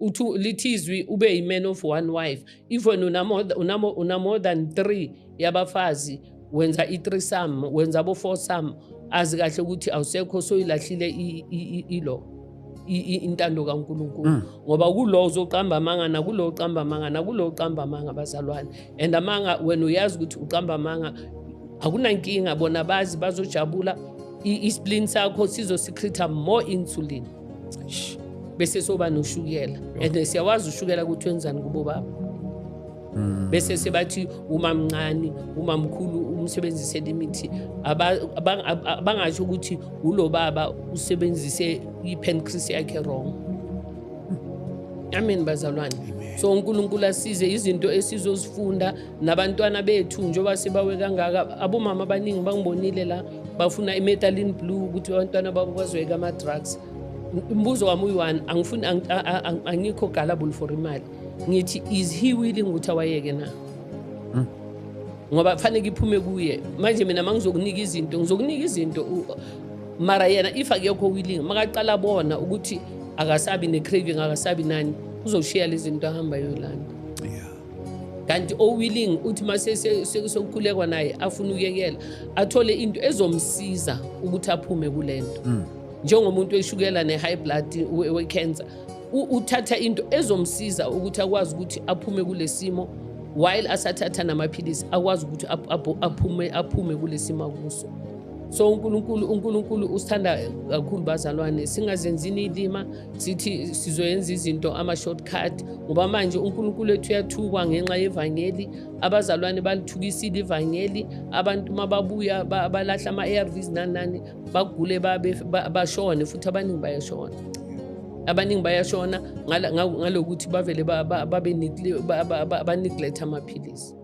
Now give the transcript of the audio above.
Uthu lithizwi ube a-man of one wife. If wena una more than 3 yabafazi, wenza i-threesome, wenza abo-foursome, azi kahle ukuthi awusekho soyilahlile intando kaNkulunkulu. Ngoba kulo uzoqamba amanga, nakulo uqamba amanga, nakulo uqamba amanga bazalwane. And amanga wena uyazi ukuthi uqamba amanga akunankinga, bona bazi bazojabula, i-spleen sakho sizo-secreta more insulin. Bese soba noshukela. And siyawazi ushukela ukuthi wenzani kubo baba. Bese sebathi uma mncane, uma mkhulu umsebenzise limithi, abangasho ukuthi ulo baba usebenzise i-pancreas yakhe wrong. Amen bazalwane. So uNkulunkulu asize izinto esizozifunda nabantwana bethu njoba sebawe kangaka. Abomama abaningi bangibonile la bafuna i-methylene blue ukuthi abantwana babo bazweka ama-drugs. Umbuzo wami uyi-one, angifuni angikho gullible for imali. Ngithi is he willing ukuthi awayeke na? Ngoba fanele iphume kuye. Manje mina mangizokunika izinto mara yena if akekho willing, makaqala bona ukuthi akasabi ne-craving, akasabi nani, uzoshiya lezi zinto ahamba yolanda. Kanti willing uthi mase sekukhulekwa naye afuna ukuyekela, athole into ezomsiza ukuthi aphume kulento. Njengomuntu weshukela ne-high blood we-cancer, uthatha into ezomsiza ukuthi akwazi ukuthi aphume kulesimo, while asathatha namaphilisi akwazi ukuthi aphume kulesimo kuso. So uNkulunkulu usithanda kakhulu bazalwane, singazenzini ilima sithi sizoyenza izinto ama-shortcut, ngoba manje uNkulunkulu wethu uyathukwa ngenxa yevangeli. Abazalwane balithukisile ivangeli, abantu mababuya balahla ama-ARVs nani bagule bashone, futhi abaningi bayashona ngalokuthi bavele baneglect amaphilisi.